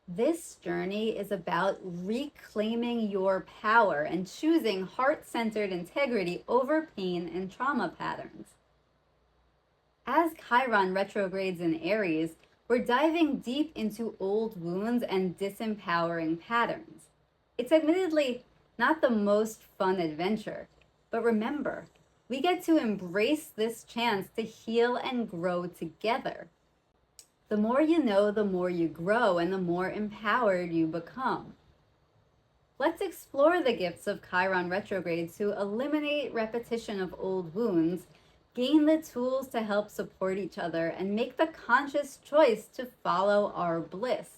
This journey is about reclaiming your power and choosing heart-centered integrity over pain and trauma patterns. As Chiron retrogrades in Aries, we're diving deep into old wounds and disempowering patterns. It's admittedly not the most fun adventure, but remember, we get to embrace this chance to heal and grow together. The more you know, the more you grow, and the more empowered you become. Let's explore the gifts of Chiron retrograde to eliminate repetition of old wounds, gain the tools to help support each other, and make the conscious choice to follow our bliss.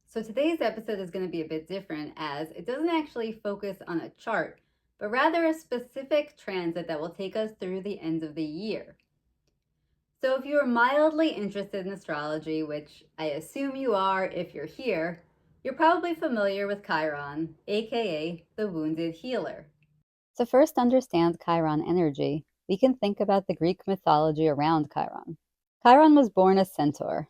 So today's episode is going to be a bit different, as it doesn't actually focus on a chart, but rather a specific transit that will take us through the end of the year. So if you're mildly interested in astrology, which I assume you are if you're here, you're probably familiar with Chiron, aka the wounded healer. To first understand Chiron energy, we can think about the Greek mythology around Chiron. Chiron was born a centaur.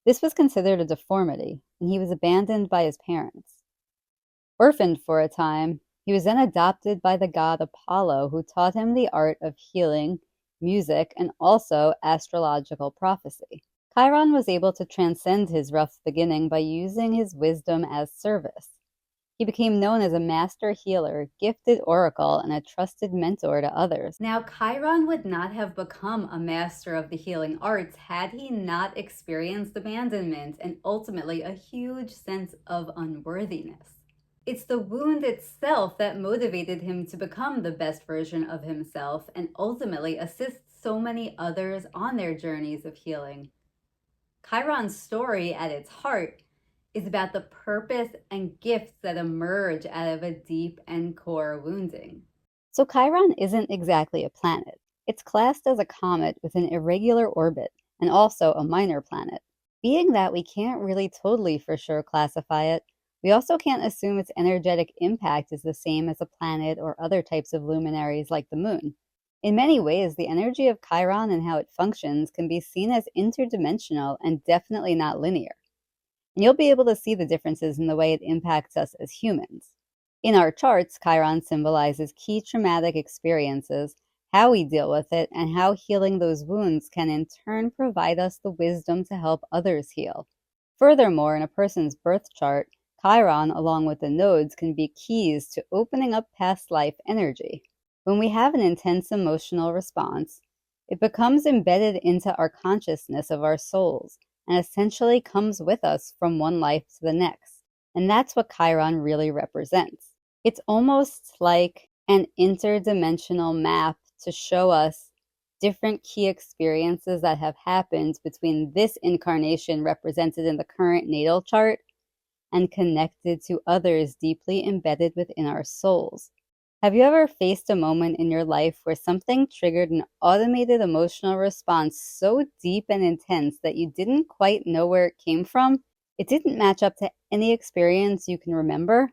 This was considered a deformity, and he was abandoned by his parents. Orphaned for a time, he was then adopted by the god Apollo, who taught him the art of healing, music, and also astrological prophecy. Chiron was able to transcend his rough beginning by using his wisdom as service. He became known as a master healer, gifted oracle, and a trusted mentor to others. Now, Chiron would not have become a master of the healing arts had he not experienced abandonment and ultimately a huge sense of unworthiness. It's the wound itself that motivated him to become the best version of himself and ultimately assist so many others on their journeys of healing. Chiron's story at its heart is about the purpose and gifts that emerge out of a deep and core wounding. So Chiron isn't exactly a planet. It's classed as a comet with an irregular orbit and also a minor planet. Being that we can't really totally for sure classify it, we also can't assume its energetic impact is the same as a planet or other types of luminaries like the moon. In many ways, the energy of Chiron and how it functions can be seen as interdimensional and definitely not linear. And you'll be able to see the differences in the way it impacts us as humans. In our charts, Chiron symbolizes key traumatic experiences, how we deal with it, and how healing those wounds can in turn provide us the wisdom to help others heal. Furthermore, in a person's birth chart, Chiron, along with the nodes, can be keys to opening up past life energy. When we have an intense emotional response, it becomes embedded into our consciousness of our souls and essentially comes with us from one life to the next. And that's what Chiron really represents. It's almost like an interdimensional map to show us different key experiences that have happened between this incarnation represented in the current natal chart and connected to others deeply embedded within our souls. Have you ever faced a moment in your life where something triggered an automated emotional response so deep and intense that you didn't quite know where it came from? It didn't match up to any experience you can remember?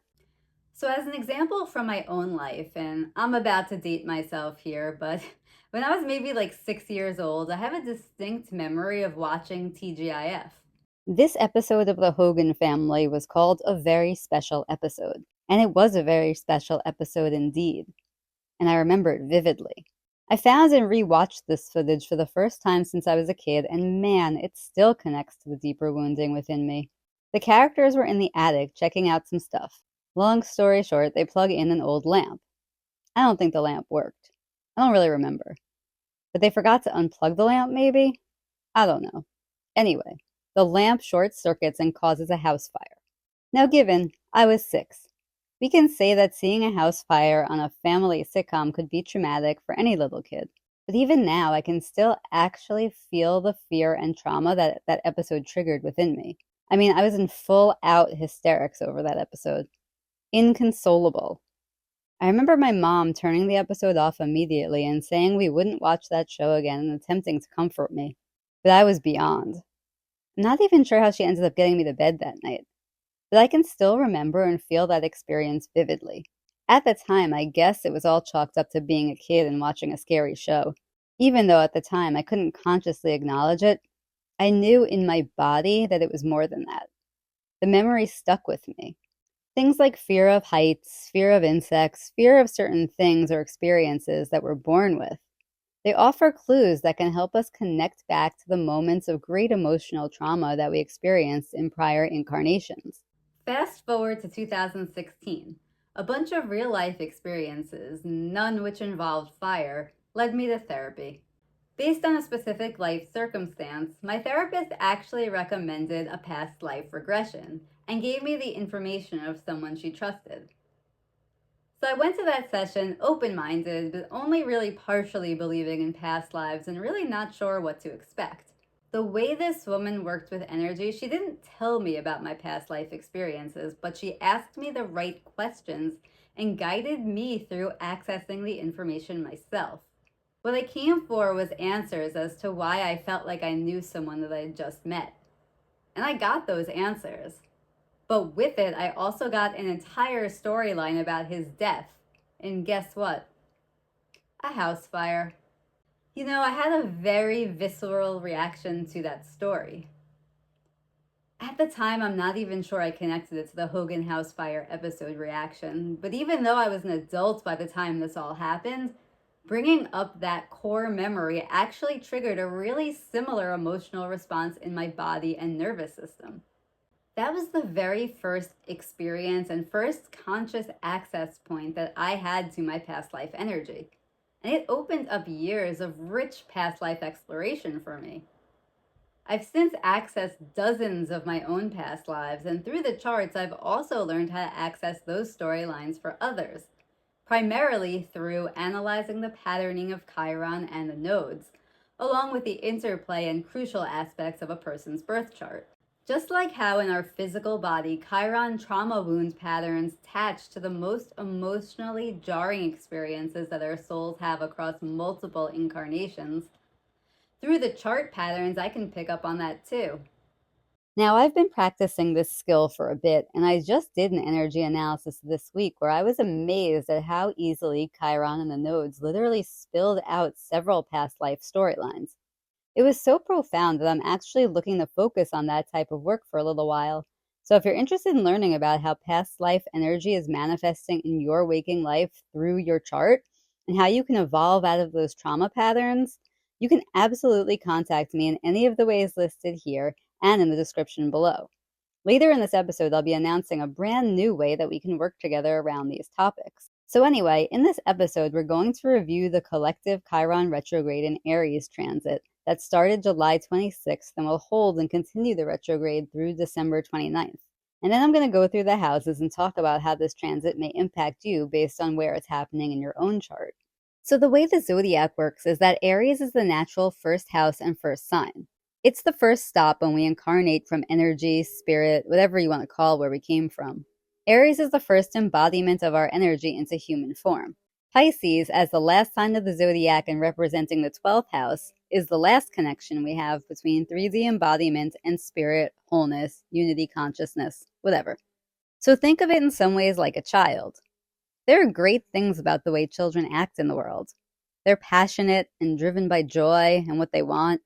So as an example from my own life, and I'm about to date myself here, but when I was maybe like 6 years old, I have a distinct memory of watching TGIF. This episode of the Hogan family was called a very special episode, and it was a very special episode indeed, and I remember it vividly. I found and rewatched this footage for the first time since I was a kid, and man, it still connects to the deeper wounding within me. The characters were in the attic checking out some stuff. Long story short, they plug in an old lamp. I don't think the lamp worked. I don't really remember. But they forgot to unplug the lamp, maybe? I don't know. Anyway, the lamp short circuits and causes a house fire. Now given, I was 6. We can say that seeing a house fire on a family sitcom could be traumatic for any little kid. But even now, I can still actually feel the fear and trauma that that episode triggered within me. I mean, I was in full-out hysterics over that episode. Inconsolable. I remember my mom turning the episode off immediately and saying we wouldn't watch that show again and attempting to comfort me. But I was beyond. I'm not even sure how she ended up getting me to bed that night. But I can still remember and feel that experience vividly. At the time, I guess it was all chalked up to being a kid and watching a scary show. Even though at the time I couldn't consciously acknowledge it, I knew in my body that it was more than that. The memory stuck with me. Things like fear of heights, fear of insects, fear of certain things or experiences that we're born with. They offer clues that can help us connect back to the moments of great emotional trauma that we experienced in prior incarnations. Fast forward to 2016. A bunch of real life experiences, none which involved fire, led me to therapy. Based on a specific life circumstance, my therapist actually recommended a past life regression and gave me the information of someone she trusted. So I went to that session open minded, but only really partially believing in past lives and really not sure what to expect. The way this woman worked with energy, she didn't tell me about my past life experiences, but she asked me the right questions and guided me through accessing the information myself. What I came for was answers as to why I felt like I knew someone that I had just met. And I got those answers. But with it, I also got an entire storyline about his death. And guess what? A house fire. You know, I had a very visceral reaction to that story. At the time, I'm not even sure I connected it to the Hogan house fire episode reaction. But even though I was an adult by the time this all happened, bringing up that core memory actually triggered a really similar emotional response in my body and nervous system. That was the very first experience and first conscious access point that I had to my past life energy. And it opened up years of rich past life exploration for me. I've since accessed dozens of my own past lives, and through the charts, I've also learned how to access those storylines for others, primarily through analyzing the patterning of Chiron and the nodes, along with the interplay and crucial aspects of a person's birth chart. Just like how in our physical body, Chiron trauma wound patterns attach to the most emotionally jarring experiences that our souls have across multiple incarnations, through the chart patterns, I can pick up on that too. Now, I've been practicing this skill for a bit, and I just did an energy analysis this week where I was amazed at how easily Chiron and the nodes literally spilled out several past life storylines. It was so profound that I'm actually looking to focus on that type of work for a little while. So if you're interested in learning about how past life energy is manifesting in your waking life through your chart and how you can evolve out of those trauma patterns, you can absolutely contact me in any of the ways listed here and in the description below. Later in this episode, I'll be announcing a brand new way that we can work together around these topics. So anyway, in this episode, we're going to review the collective Chiron retrograde and Aries transit that started July 26th and will hold and continue the retrograde through December 29th. And then I'm going to go through the houses and talk about how this transit may impact you based on where it's happening in your own chart. So the way the zodiac works is that Aries is the natural first house and first sign. It's the first stop when we incarnate from energy, spirit, whatever you want to call where we came from. Aries is the first embodiment of our energy into human form. Pisces, as the last sign of the zodiac and representing the 12th house, is the last connection we have between 3D embodiment and spirit, wholeness, unity consciousness, whatever. So think of it in some ways like a child. There are great things about the way children act in the world. They're passionate and driven by joy and what they want.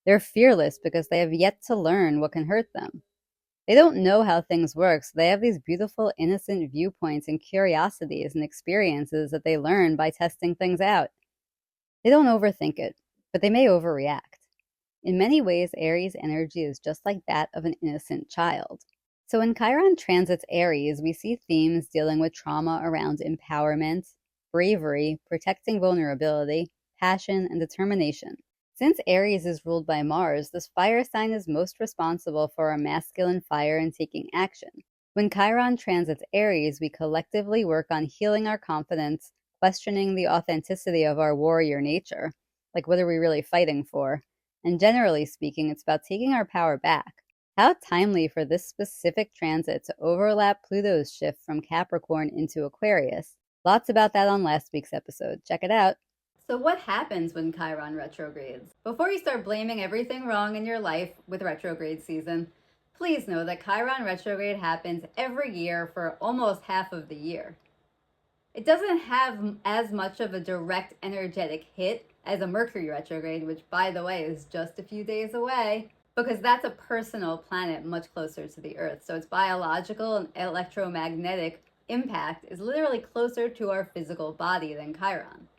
They're fearless because they have yet to learn what can hurt them. They don't know how things work, so they have these beautiful, innocent viewpoints and curiosities and experiences that they learn by testing things out. They don't overthink it, but they may overreact. In many ways, Aries energy is just like that of an innocent child. So when Chiron transits Aries, we see themes dealing with trauma around empowerment, bravery, protecting vulnerability, passion, and determination. Since Aries is ruled by Mars, this fire sign is most responsible for our masculine fire and taking action. When Chiron transits Aries, we collectively work on healing our confidence, questioning the authenticity of our warrior nature, like what are we really fighting for? And generally speaking, it's about taking our power back. How timely for this specific transit to overlap Pluto's shift from Capricorn into Aquarius. Lots about that on last week's episode. Check it out. So what happens when Chiron retrogrades? Before you start blaming everything wrong in your life with retrograde season, please know that Chiron retrograde happens every year for almost half of the year. It doesn't have as much of a direct energetic hit as a Mercury retrograde, which, by the way, is just a few days away, because that's a personal planet much closer to the Earth. So its biological and electromagnetic impact is literally closer to our physical body than Chiron.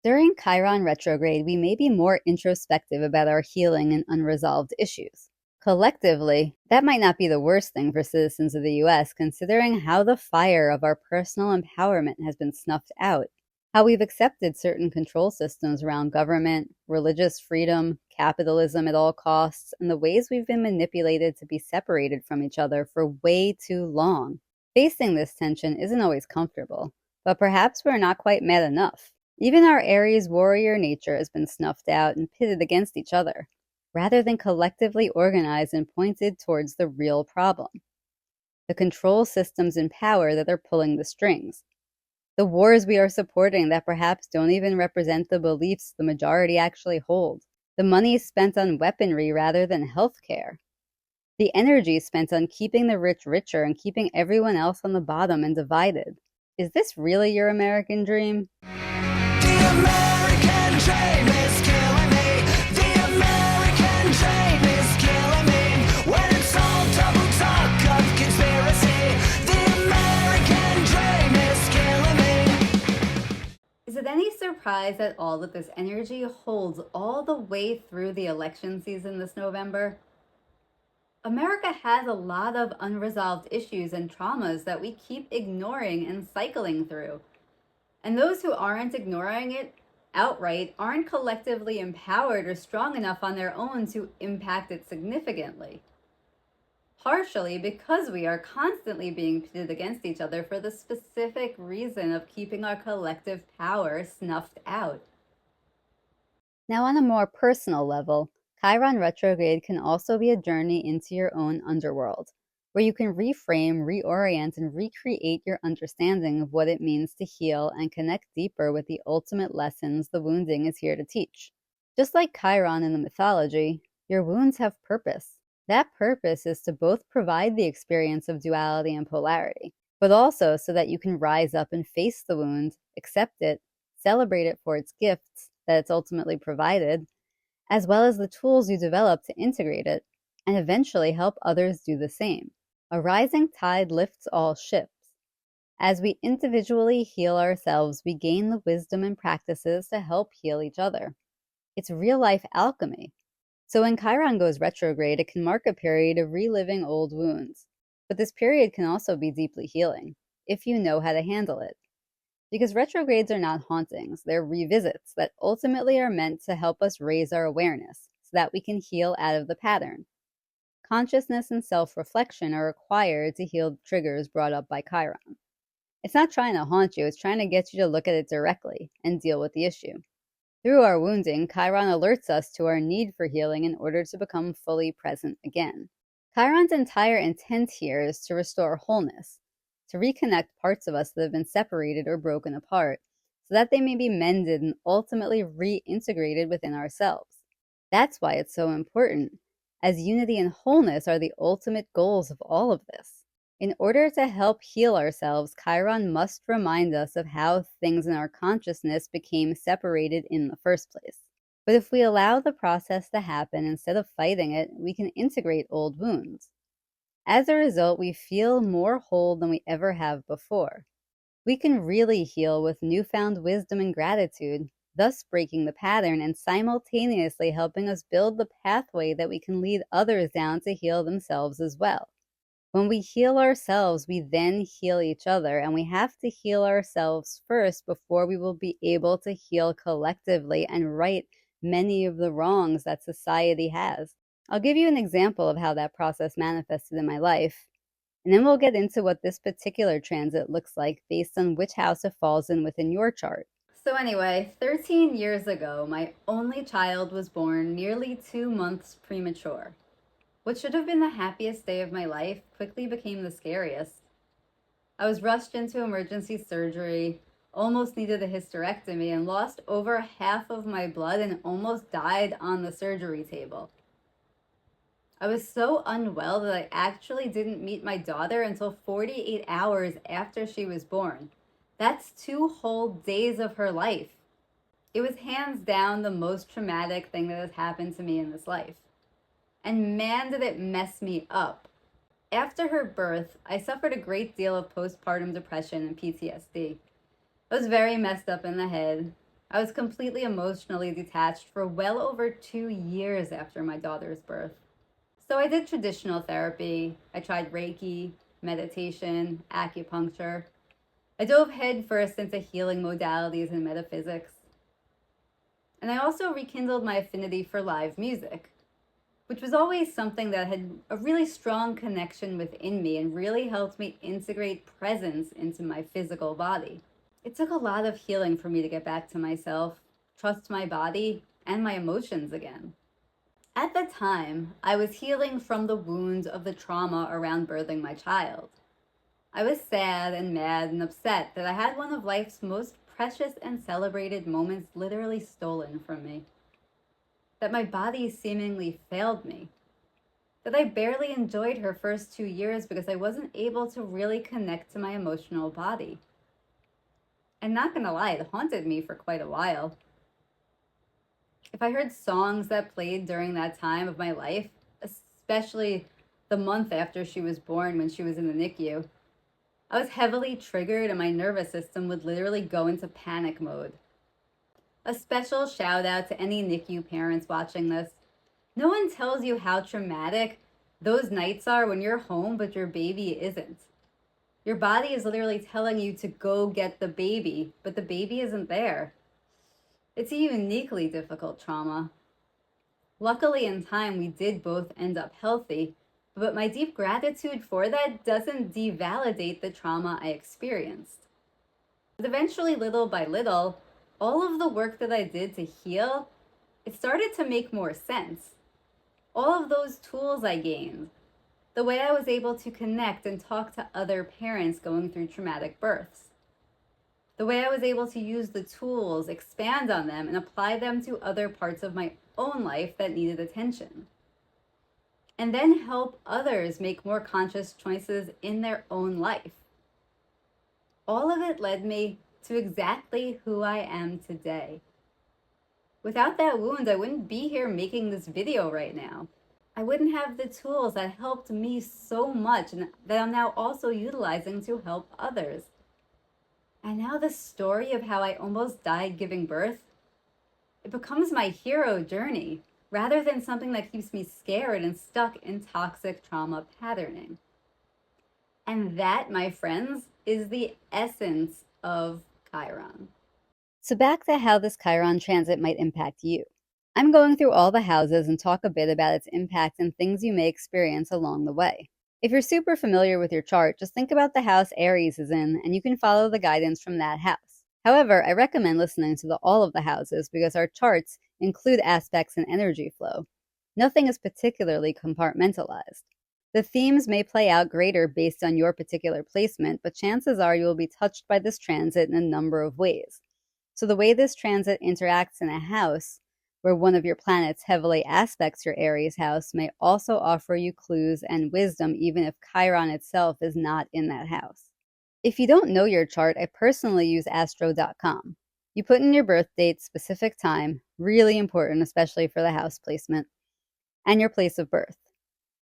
During Chiron retrograde, we may be more introspective about our healing and unresolved issues. Collectively, that might not be the worst thing for citizens of the US, considering how the fire of our personal empowerment has been snuffed out, how we've accepted certain control systems around government, religious freedom, capitalism at all costs, and the ways we've been manipulated to be separated from each other for way too long. Facing this tension isn't always comfortable, but perhaps we're not quite mad enough. Even our Aries warrior nature has been snuffed out and pitted against each other, rather than collectively organized and pointed towards the real problem. The control systems in power that are pulling the strings. The wars we are supporting that perhaps don't even represent the beliefs the majority actually hold. The money spent on weaponry rather than healthcare. The energy spent on keeping the rich richer and keeping everyone else on the bottom and divided. Is this really your American dream? The American dream is killing me. The American dream is killing me. When it's all double talk of conspiracy. The American dream is killing me. Is it any surprise at all that this energy holds all the way through the election season this November? America has a lot of unresolved issues and traumas that we keep ignoring and cycling through. And those who aren't ignoring it outright aren't collectively empowered or strong enough on their own to impact it significantly. Partially because we are constantly being pitted against each other for the specific reason of keeping our collective power snuffed out. Now, on a more personal level, Chiron retrograde can also be a journey into your own underworld, where you can reframe, reorient, and recreate your understanding of what it means to heal and connect deeper with the ultimate lessons the wounding is here to teach. Just like Chiron in the mythology, your wounds have purpose. That purpose is to both provide the experience of duality and polarity, but also so that you can rise up and face the wound, accept it, celebrate it for its gifts that it's ultimately provided, as well as the tools you develop to integrate it, and eventually help others do the same. A rising tide lifts all ships. As we individually heal ourselves, we gain the wisdom and practices to help heal each other. It's real-life alchemy. So when Chiron goes retrograde, it can mark a period of reliving old wounds. But this period can also be deeply healing, if you know how to handle it. Because retrogrades are not hauntings, they're revisits that ultimately are meant to help us raise our awareness so that we can heal out of the pattern. Consciousness and self-reflection are required to heal the triggers brought up by Chiron. It's not trying to haunt you, it's trying to get you to look at it directly and deal with the issue. Through our wounding, Chiron alerts us to our need for healing in order to become fully present again. Chiron's entire intent here is to restore wholeness, to reconnect parts of us that have been separated or broken apart, so that they may be mended and ultimately reintegrated within ourselves. That's why it's so important, as unity and wholeness are the ultimate goals of all of this. In order to help heal ourselves, Chiron must remind us of how things in our consciousness became separated in the first place. But if we allow the process to happen instead of fighting it, we can integrate old wounds. As a result, we feel more whole than we ever have before. We can really heal with newfound wisdom and gratitude, thus breaking the pattern and simultaneously helping us build the pathway that we can lead others down to heal themselves as well. When we heal ourselves, we then heal each other, and we have to heal ourselves first before we will be able to heal collectively and right many of the wrongs that society has. I'll give you an example of how that process manifested in my life, and then we'll get into what this particular transit looks like based on which house it falls in within your chart. So anyway, 13 years ago, my only child was born nearly 2 months premature. What should have been the happiest day of my life quickly became the scariest. I was rushed into emergency surgery, almost needed a hysterectomy, and lost over half of my blood and almost died on the surgery table. I was so unwell that I actually didn't meet my daughter until 48 hours after she was born. That's 2 whole days of her life. It was hands down the most traumatic thing that has happened to me in this life. And man, did it mess me up. After her birth, I suffered a great deal of postpartum depression and PTSD. I was very messed up in the head. I was completely emotionally detached for well over 2 years after my daughter's birth. So I did traditional therapy. I tried Reiki, meditation, acupuncture. I dove headfirst into healing modalities and metaphysics. And I also rekindled my affinity for live music, which was always something that had a really strong connection within me and really helped me integrate presence into my physical body. It took a lot of healing for me to get back to myself, trust my body, and my emotions again. At the time, I was healing from the wounds of the trauma around birthing my child. I was sad and mad and upset that I had one of life's most precious and celebrated moments literally stolen from me. That my body seemingly failed me. That I barely enjoyed her first 2 years because I wasn't able to really connect to my emotional body. And not gonna lie, it haunted me for quite a while. If I heard songs that played during that time of my life, especially the month after she was born when she was in the NICU, I was heavily triggered and my nervous system would literally go into panic mode. A special shout out to any NICU parents watching this. No one tells you how traumatic those nights are when you're home but your baby isn't. Your body is literally telling you to go get the baby, but the baby isn't there. It's a uniquely difficult trauma. Luckily, in time, we did both end up healthy, but my deep gratitude for that doesn't devalidate the trauma I experienced. But eventually, little by little, all of the work that I did to heal, it started to make more sense. All of those tools I gained, the way I was able to connect and talk to other parents going through traumatic births, the way I was able to use the tools, expand on them, and apply them to other parts of my own life that needed attention. And then help others make more conscious choices in their own life. All of it led me to exactly who I am today. Without that wound, I wouldn't be here making this video right now. I wouldn't have the tools that helped me so much and that I'm now also utilizing to help others. And now the story of how I almost died giving birth, it becomes my hero journey rather than something that keeps me scared and stuck in toxic trauma patterning. And that, my friends, is the essence of Chiron. So back to how this Chiron transit might impact you. I'm going through all the houses and talk a bit about its impact and things you may experience along the way. If you're super familiar with your chart, just think about the house Aries is in, and you can follow the guidance from that house. However, I recommend listening to all of the houses because our charts include aspects and energy flow. Nothing is particularly compartmentalized. The themes may play out greater based on your particular placement, but chances are you will be touched by this transit in a number of ways. So the way this transit interacts in a house where one of your planets heavily aspects your Aries house may also offer you clues and wisdom even if Chiron itself is not in that house. If you don't know your chart, I personally use astro.com. You put in your birth date, specific time, really important, especially for the house placement, and your place of birth.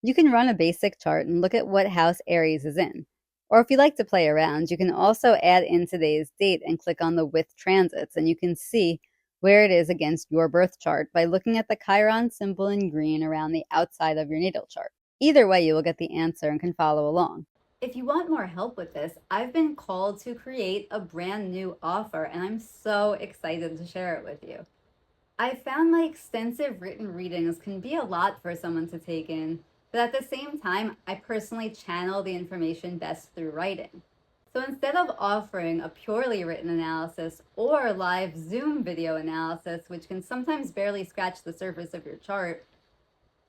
You can run a basic chart and look at what house Aries is in. Or if you like to play around, you can also add in today's date and click on the with transits, and you can see where it is against your birth chart by looking at the Chiron symbol in green around the outside of your natal chart. Either way, you will get the answer and can follow along. If you want more help with this, I've been called to create a brand new offer, and I'm so excited to share it with you. I found my extensive written readings can be a lot for someone to take in, but at the same time, I personally channel the information best through writing. So instead of offering a purely written analysis or live Zoom video analysis, which can sometimes barely scratch the surface of your chart,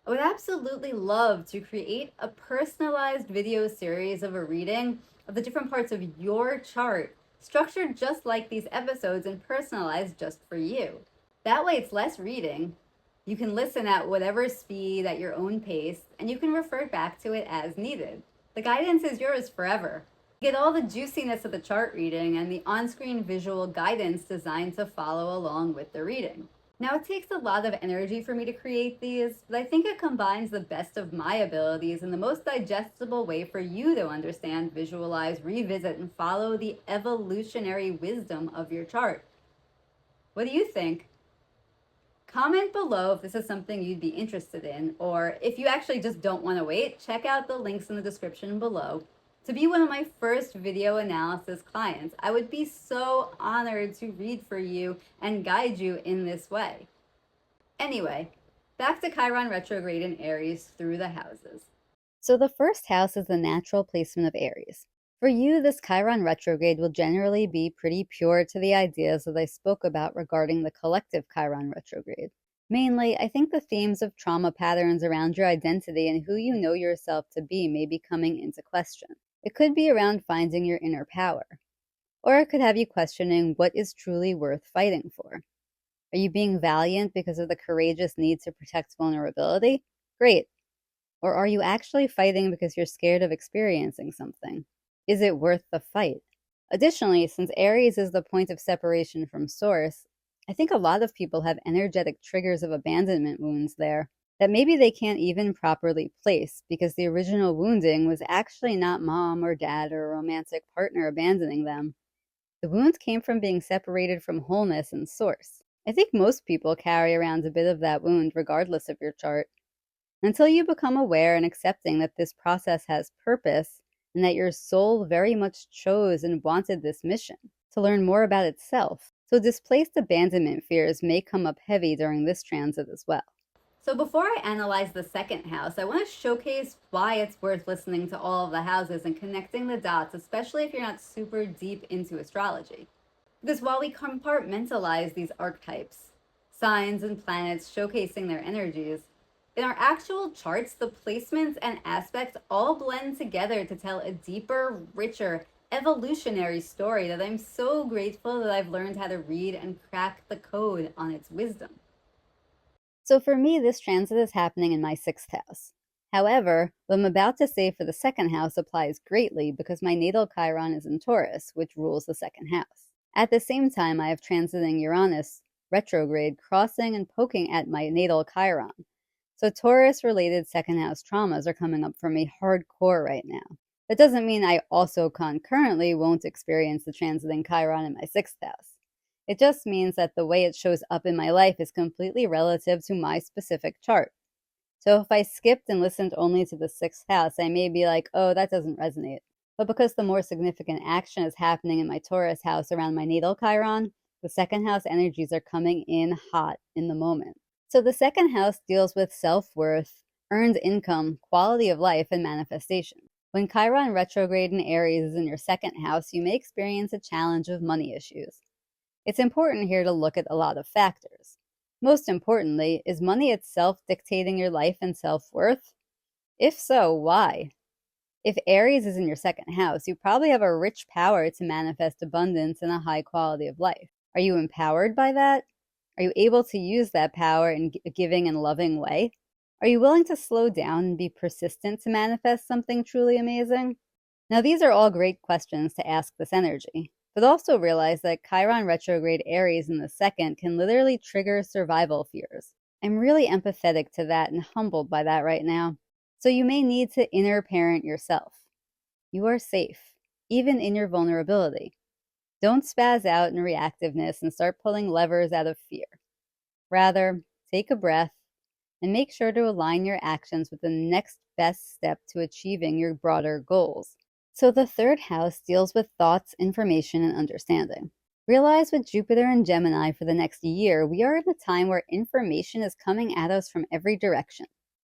I would absolutely love to create a personalized video series of a reading of the different parts of your chart, structured just like these episodes and personalized just for you. That way it's less reading. You can listen at whatever speed at your own pace, and you can refer back to it as needed. The guidance is yours forever. Get all the juiciness of the chart reading and the on-screen visual guidance designed to follow along with the reading. Now, it takes a lot of energy for me to create these, but I think it combines the best of my abilities in the most digestible way for you to understand, visualize, revisit, and follow the evolutionary wisdom of your chart. What do you think? Comment below if this is something you'd be interested in, or if you actually just don't want to wait, check out the links in the description below. To be one of my first video analysis clients, I would be so honored to read for you and guide you in this way. Anyway, back to Chiron retrograde in Aries through the houses. So the first house is the natural placement of Aries. For you, this Chiron retrograde will generally be pretty pure to the ideas that I spoke about regarding the collective Chiron retrograde. Mainly, I think the themes of trauma patterns around your identity and who you know yourself to be may be coming into question. It could be around finding your inner power. Or it could have you questioning what is truly worth fighting for. Are you being valiant because of the courageous need to protect vulnerability? Great. Or are you actually fighting because you're scared of experiencing something? Is it worth the fight? Additionally, since Aries is the point of separation from Source, I think a lot of people have energetic triggers of abandonment wounds there that maybe they can't even properly place because the original wounding was actually not mom or dad or a romantic partner abandoning them. The wound came from being separated from wholeness and Source. I think most people carry around a bit of that wound regardless of your chart. Until you become aware and accepting that this process has purpose and that your soul very much chose and wanted this mission to learn more about itself. So displaced abandonment fears may come up heavy during this transit as well. So before I analyze the second house, I want to showcase why it's worth listening to all of the houses and connecting the dots, especially if you're not super deep into astrology. Because while we compartmentalize these archetypes, signs and planets showcasing their energies, in our actual charts, the placements and aspects all blend together to tell a deeper, richer, evolutionary story that I'm so grateful that I've learned how to read and crack the code on its wisdom. So for me, this transit is happening in my sixth house. However, what I'm about to say for the second house applies greatly because my natal Chiron is in Taurus, which rules the second house. At the same time, I have transiting Uranus retrograde crossing and poking at my natal Chiron. So Taurus-related second house traumas are coming up for me hardcore right now. That doesn't mean I also concurrently won't experience the transiting Chiron in my sixth house. It just means that the way it shows up in my life is completely relative to my specific chart. So if I skipped and listened only to the sixth house, I may be like, oh, that doesn't resonate. But because the more significant action is happening in my Taurus house around my natal Chiron, the second house energies are coming in hot in the moment. So the second house deals with self-worth, earned income, quality of life, and manifestation. When Chiron retrograde in Aries is in your second house, you may experience a challenge of money issues. It's important here to look at a lot of factors. Most importantly, is money itself dictating your life and self-worth? If so, why? If Aries is in your second house, you probably have a rich power to manifest abundance and a high quality of life. Are you empowered by that? Are you able to use that power in a giving and loving way? Are you willing to slow down and be persistent to manifest something truly amazing? Now, these are all great questions to ask this energy, but also realize that Chiron retrograde Aries in the second can literally trigger survival fears. I'm really empathetic to that and humbled by that right now. So you may need to inner parent yourself. You are safe, even in your vulnerability. Don't spaz out in reactiveness and start pulling levers out of fear. Rather, take a breath and make sure to align your actions with the next best step to achieving your broader goals. So the third house deals with thoughts, information, and understanding. Realize with Jupiter and Gemini for the next year, we are in a time where information is coming at us from every direction.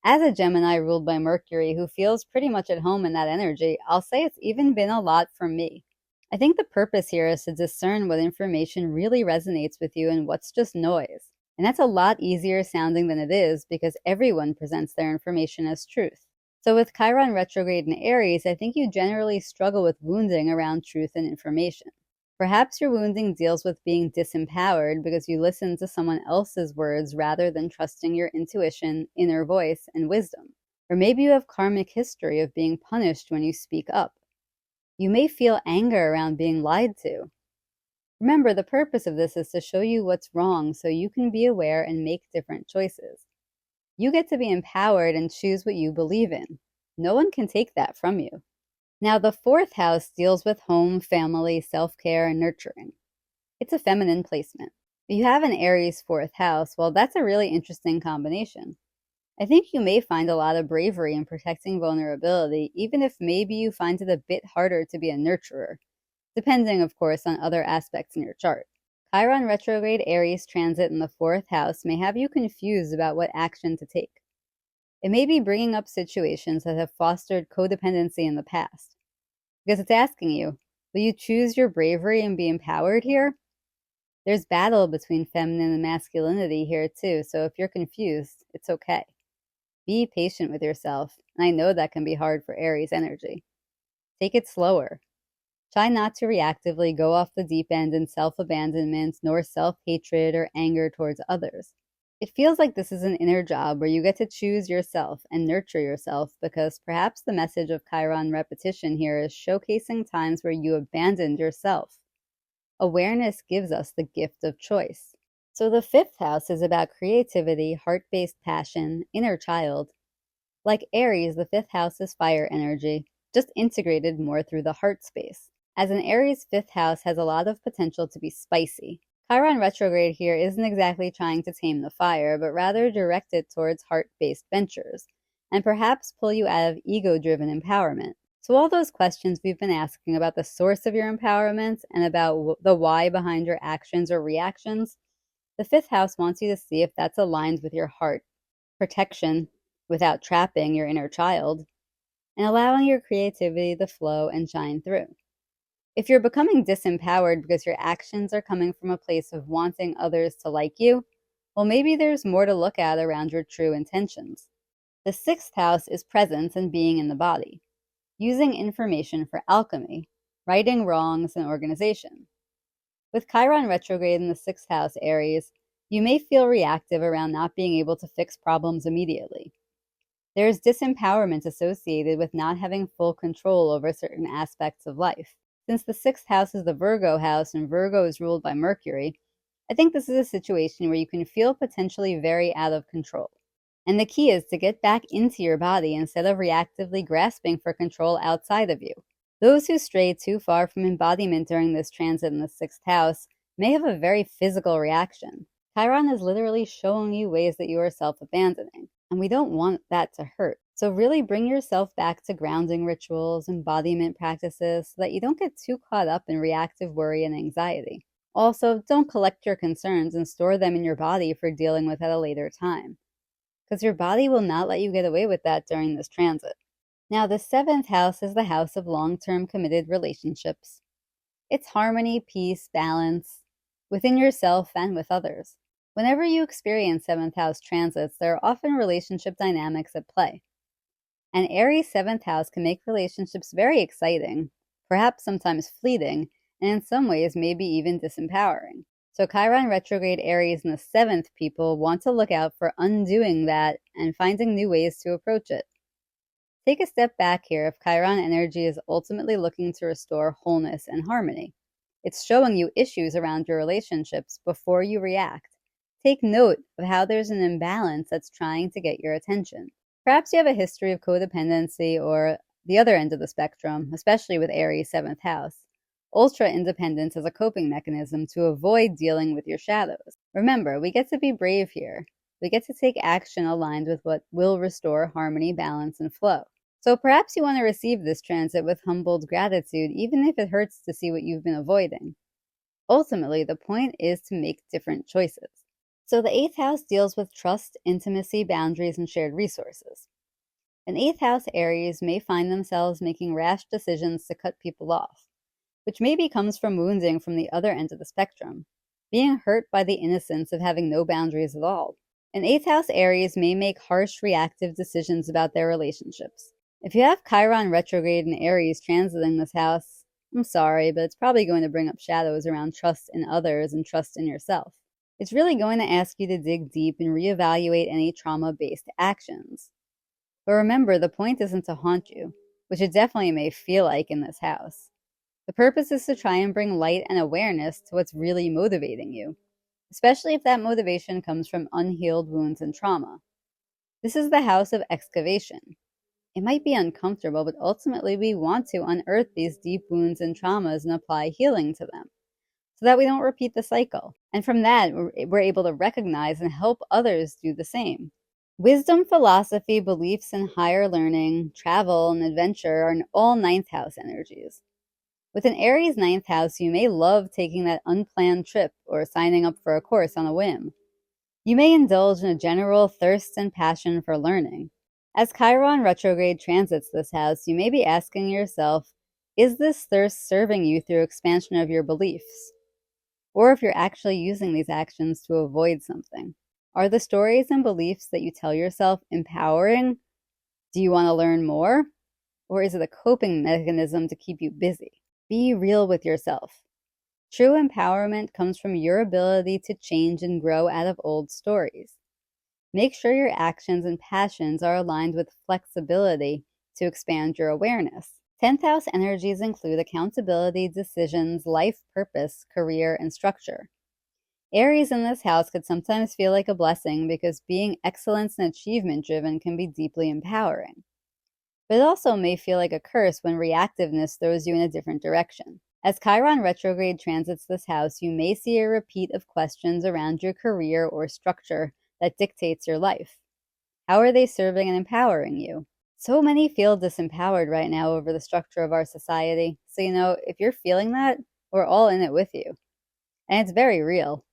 As a Gemini ruled by Mercury who feels pretty much at home in that energy, I'll say it's even been a lot for me. I think the purpose here is to discern what information really resonates with you and what's just noise. And that's a lot easier sounding than it is because everyone presents their information as truth. So with Chiron retrograde in Aries, I think you generally struggle with wounding around truth and information. Perhaps your wounding deals with being disempowered because you listen to someone else's words rather than trusting your intuition, inner voice, and wisdom. Or maybe you have karmic history of being punished when you speak up. You may feel anger around being lied to. Remember, the purpose of this is to show you what's wrong so you can be aware and make different choices. You get to be empowered and choose what you believe in. No one can take that from you. Now, the fourth house deals with home, family, self-care, and nurturing. It's a feminine placement. If you have an Aries fourth house, well, that's a really interesting combination. I think you may find a lot of bravery in protecting vulnerability, even if maybe you find it a bit harder to be a nurturer, depending, of course, on other aspects in your chart. Chiron retrograde Aries transit in the fourth house may have you confused about what action to take. It may be bringing up situations that have fostered codependency in the past, because it's asking you, will you choose your bravery and be empowered here? There's battle between feminine and masculinity here too, so if you're confused, it's okay. Be patient with yourself, and I know that can be hard for Aries energy. Take it slower. Try not to reactively go off the deep end in self-abandonment, nor self-hatred or anger towards others. It feels like this is an inner job where you get to choose yourself and nurture yourself, because perhaps the message of Chiron repetition here is showcasing times where you abandoned yourself. Awareness gives us the gift of choice. So the fifth house is about creativity, heart-based passion, inner child. Like Aries, the fifth house is fire energy, just integrated more through the heart space. As an Aries fifth house has a lot of potential to be spicy. Chiron retrograde here isn't exactly trying to tame the fire, but rather direct it towards heart-based ventures, and perhaps pull you out of ego-driven empowerment. So all those questions we've been asking about the source of your empowerment and about the why behind your actions or reactions, the fifth house wants you to see if that's aligned with your heart, protection without trapping your inner child, and allowing your creativity to flow and shine through. If you're becoming disempowered because your actions are coming from a place of wanting others to like you, well, maybe there's more to look at around your true intentions. The sixth house is presence and being in the body, using information for alchemy, righting wrongs, and organization. With Chiron retrograde in the sixth house, Aries, you may feel reactive around not being able to fix problems immediately. There is disempowerment associated with not having full control over certain aspects of life. Since the sixth house is the Virgo house and Virgo is ruled by Mercury, I think this is a situation where you can feel potentially very out of control. And the key is to get back into your body instead of reactively grasping for control outside of you. Those who stray too far from embodiment during this transit in the sixth house may have a very physical reaction. Chiron is literally showing you ways that you are self-abandoning, and we don't want that to hurt. So really bring yourself back to grounding rituals, embodiment practices, so that you don't get too caught up in reactive worry and anxiety. Also, don't collect your concerns and store them in your body for dealing with at a later time, because your body will not let you get away with that during this transit. Now, the seventh house is the house of long-term committed relationships. It's harmony, peace, balance, within yourself and with others. Whenever you experience seventh house transits, there are often relationship dynamics at play. And Aries seventh house can make relationships very exciting, perhaps sometimes fleeting, and in some ways maybe even disempowering. So Chiron retrograde Aries in the seventh people want to look out for undoing that and finding new ways to approach it. Take a step back here if Chiron energy is ultimately looking to restore wholeness and harmony. It's showing you issues around your relationships before you react. Take note of how there's an imbalance that's trying to get your attention. Perhaps you have a history of codependency or the other end of the spectrum, especially with Aries 7th house. Ultra independence as a coping mechanism to avoid dealing with your shadows. Remember, we get to be brave here. We get to take action aligned with what will restore harmony, balance, and flow. So perhaps you want to receive this transit with humbled gratitude, even if it hurts to see what you've been avoiding. Ultimately, the point is to make different choices. So the 8th house deals with trust, intimacy, boundaries, and shared resources. An 8th house Aries may find themselves making rash decisions to cut people off, which maybe comes from wounding from the other end of the spectrum, being hurt by the innocence of having no boundaries at all. An 8th house Aries may make harsh, reactive decisions about their relationships. If you have Chiron retrograde and Aries transiting this house, I'm sorry, but it's probably going to bring up shadows around trust in others and trust in yourself. It's really going to ask you to dig deep and reevaluate any trauma-based actions. But remember, the point isn't to haunt you. which it definitely may feel like in this house. The purpose is to try and bring light and awareness to what's really motivating you, especially if that motivation comes from unhealed wounds and trauma. This is the house of excavation. It might be uncomfortable, but ultimately we want to unearth these deep wounds and traumas and apply healing to them so that we don't repeat the cycle. And from that, we're able to recognize and help others do the same. Wisdom, philosophy, beliefs, and higher learning, travel, and adventure are all ninth house energies. With an Aries ninth house, you may love taking that unplanned trip or signing up for a course on a whim. You may indulge in a general thirst and passion for learning. As Chiron retrograde transits this house, you may be asking yourself, is this thirst serving you through expansion of your beliefs? Or if you're actually using these actions to avoid something. Are the stories and beliefs that you tell yourself empowering? Do you want to learn more? Or is it a coping mechanism to keep you busy? Be real with yourself. True empowerment comes from your ability to change and grow out of old stories. Make sure your actions and passions are aligned with flexibility to expand your awareness. 10th house energies include accountability, decisions, life purpose, career, and structure. Aries in this house could sometimes feel like a blessing because being excellence and achievement driven can be deeply empowering. But it also may feel like a curse when reactiveness throws you in a different direction. As Chiron retrograde transits this house, you may see a repeat of questions around your career or structure that dictates your life. How are they serving and empowering you? So many feel disempowered right now over the structure of our society. So, if you're feeling that, we're all in it with you. And it's very real.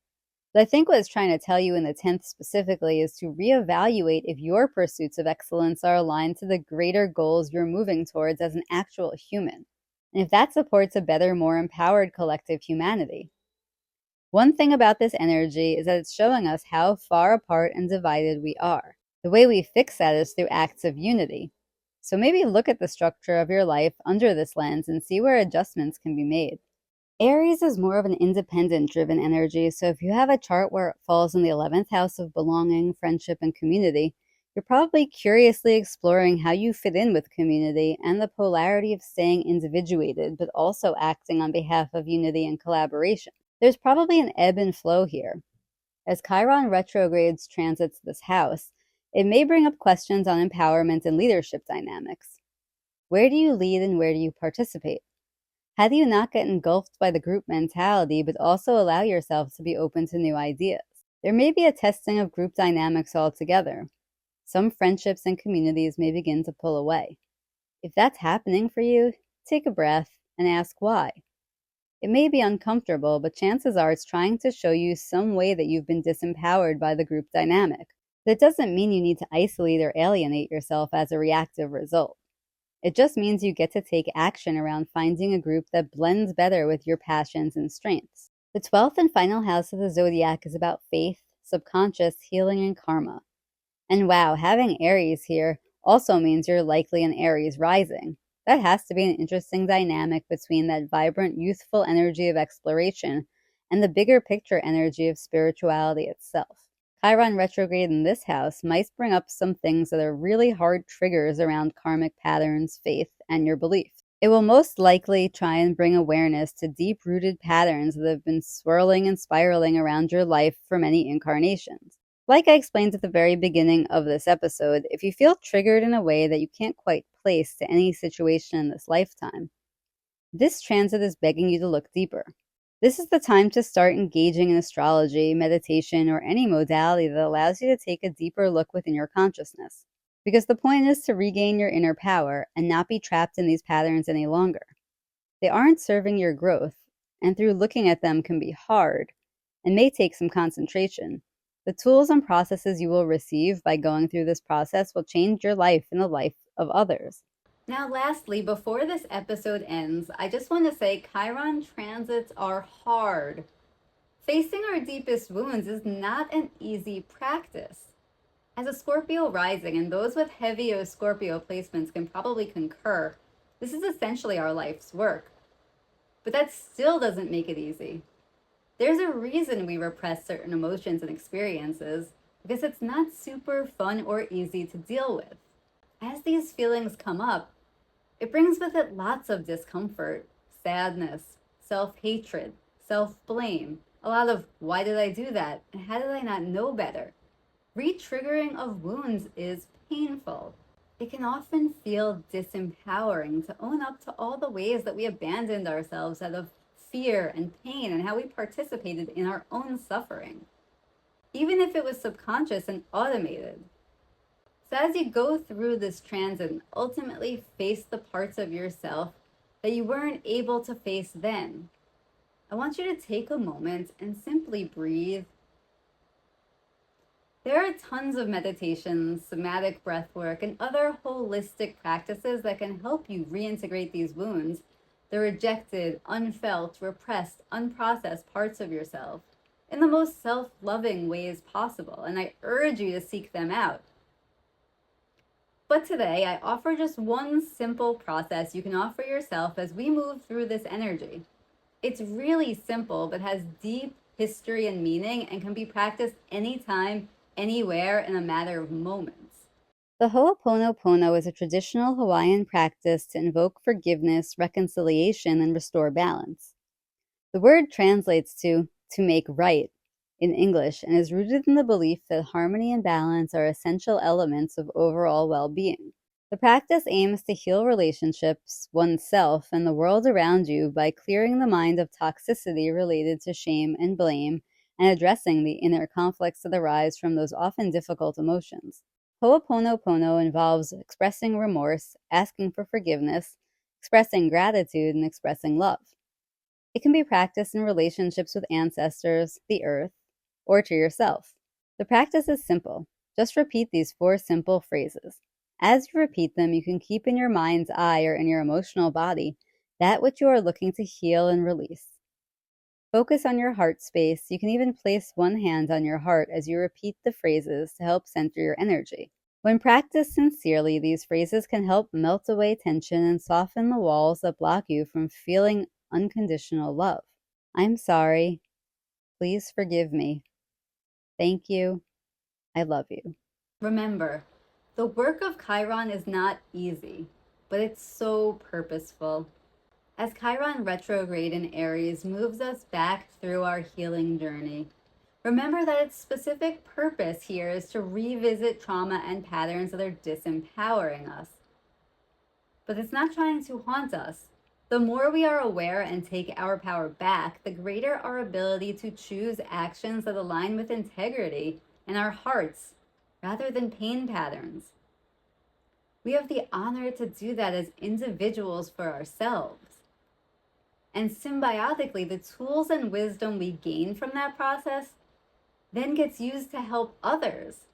But I think what it's trying to tell you in the 10th specifically is to reevaluate if your pursuits of excellence are aligned to the greater goals you're moving towards as an actual human, and if that supports a better, more empowered collective humanity. One thing about this energy is that it's showing us how far apart and divided we are. The way we fix that is through acts of unity. So maybe look at the structure of your life under this lens and see where adjustments can be made. Aries is more of an independent-driven energy, so if you have a chart where it falls in the 11th house of belonging, friendship, and community, you're probably curiously exploring how you fit in with community and the polarity of staying individuated, but also acting on behalf of unity and collaboration. There's probably an ebb and flow here. As Chiron retrogrades transits this house, it may bring up questions on empowerment and leadership dynamics. Where do you lead and where do you participate? How do you not get engulfed by the group mentality, but also allow yourself to be open to new ideas? There may be a testing of group dynamics altogether. Some friendships and communities may begin to pull away. If that's happening for you, take a breath and ask why. It may be uncomfortable, but chances are it's trying to show you some way that you've been disempowered by the group dynamic. That doesn't mean you need to isolate or alienate yourself as a reactive result. It just means you get to take action around finding a group that blends better with your passions and strengths. The 12th and final house of the zodiac is about faith, subconscious, healing, and karma. And wow, having Aries here also means you're likely an Aries rising. That has to be an interesting dynamic between that vibrant, youthful energy of exploration and the bigger picture energy of spirituality itself. Chiron retrograde in this house might bring up some things that are really hard triggers around karmic patterns, faith, and your beliefs. It will most likely try and bring awareness to deep-rooted patterns that have been swirling and spiraling around your life for many incarnations. Like I explained at the very beginning of this episode, if you feel triggered in a way that you can't quite place to any situation in this lifetime, this transit is begging you to look deeper. This is the time to start engaging in astrology, meditation, or any modality that allows you to take a deeper look within your consciousness. Because the point is to regain your inner power and not be trapped in these patterns any longer. They aren't serving your growth, and through looking at them can be hard and may take some concentration. The tools and processes you will receive by going through this process will change your life and the life of others. Now, lastly, before this episode ends, I just want to say Chiron transits are hard. Facing our deepest wounds is not an easy practice. As a Scorpio rising, and those with heavy Scorpio placements can probably concur, this is essentially our life's work. But that still doesn't make it easy. There's a reason we repress certain emotions and experiences, because it's not super fun or easy to deal with. As these feelings come up, It brings with it lots of discomfort, sadness, self-hatred, self-blame, a lot of why did I do that and how did I not know better? Re-triggering of wounds is painful. It can often feel disempowering to own up to all the ways that we abandoned ourselves out of fear and pain and how we participated in our own suffering, even if it was subconscious and automated. So as you go through this transit and ultimately face the parts of yourself that you weren't able to face then, I want you to take a moment and simply breathe. There are tons of meditations, somatic breath work, and other holistic practices that can help you reintegrate these wounds, the rejected, unfelt, repressed, unprocessed parts of yourself, in the most self-loving ways possible, and I urge you to seek them out. But today, I offer just one simple process you can offer yourself as we move through this energy. It's really simple, but has deep history and meaning and can be practiced anytime, anywhere, in a matter of moments. The Ho'oponopono is a traditional Hawaiian practice to invoke forgiveness, reconciliation, and restore balance. The word translates to make right in English and is rooted in the belief that harmony and balance are essential elements of overall well-being. The practice aims to heal relationships, oneself, and the world around you by clearing the mind of toxicity related to shame and blame and addressing the inner conflicts that arise from those often difficult emotions. Ho'oponopono involves expressing remorse, asking for forgiveness, expressing gratitude, and expressing love. It can be practiced in relationships with ancestors, the earth, or to yourself. The practice is simple. Just repeat these 4 simple phrases. As you repeat them, you can keep in your mind's eye or in your emotional body that which you are looking to heal and release. Focus on your heart space. You can even place one hand on your heart as you repeat the phrases to help center your energy. When practiced sincerely, these phrases can help melt away tension and soften the walls that block you from feeling unconditional love. I'm sorry. Please forgive me. Thank you. I love you. Remember, the work of Chiron is not easy, but it's so purposeful. As Chiron retrograde in Aries moves us back through our healing journey, remember that its specific purpose here is to revisit trauma and patterns that are disempowering us. But it's not trying to haunt us. The more we are aware and take our power back, the greater our ability to choose actions that align with integrity and our hearts, rather than pain patterns. We have the honor to do that as individuals for ourselves. And symbiotically, the tools and wisdom we gain from that process then gets used to help others.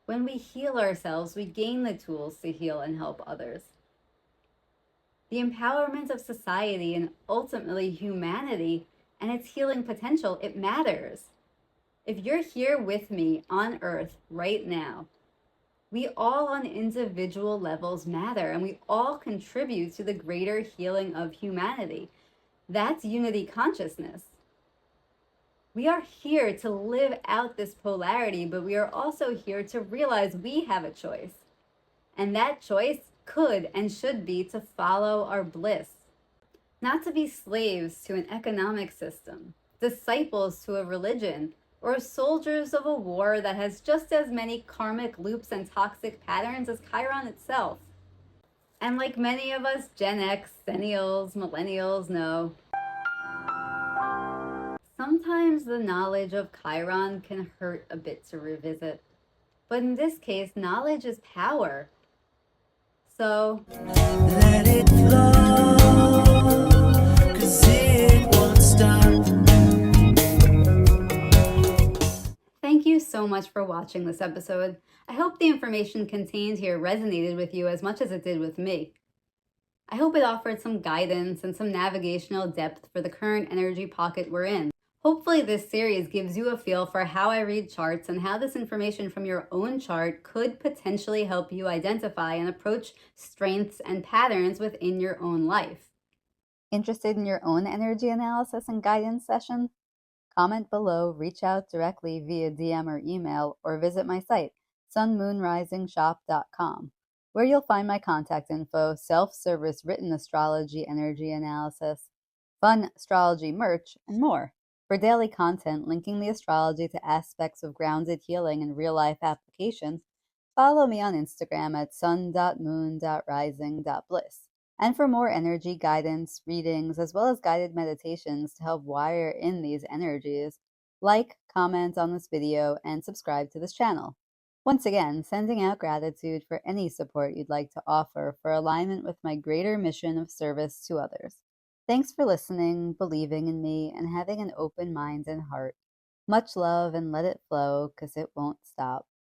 When we heal ourselves, we gain the tools to heal and help others. The empowerment of society and ultimately humanity and its healing potential, it matters. If you're here with me on Earth right now, we all on individual levels matter and we all contribute to the greater healing of humanity. That's unity consciousness. We are here to live out this polarity, but we are also here to realize we have a choice. And that choice could and should be to follow our bliss, not to be slaves to an economic system, disciples to a religion, or soldiers of a war that has just as many karmic loops and toxic patterns as Chiron itself. And like many of us Gen X, Xennials, Millennials know, sometimes the knowledge of Chiron can hurt a bit to revisit. But in this case, knowledge is power. So Let it flow, 'cause it won't stop. thank you so much for watching this episode. I hope the information contained here resonated with you as much as it did with me. I hope it offered some guidance and some navigational depth for the current energy pocket we're in. Hopefully this series gives you a feel for how I read charts and how this information from your own chart could potentially help you identify and approach strengths and patterns within your own life. Interested in your own energy analysis and guidance session? Comment below, reach out directly via DM or email, or visit my site, sunmoonrisingshop.com. where you'll find my contact info, self-service written astrology energy analysis, fun astrology merch, and more. For daily content linking the astrology to aspects of grounded healing and real-life applications, follow me on Instagram at sun.moon.rising.bliss. And for more energy guidance, readings, as well as guided meditations to help wire in these energies, like, comment on this video, and subscribe to this channel. Once again, sending out gratitude for any support you'd like to offer for alignment with my greater mission of service to others. Thanks for listening, believing in me, and having an open mind and heart. Much love and let it flow, 'cause it won't stop.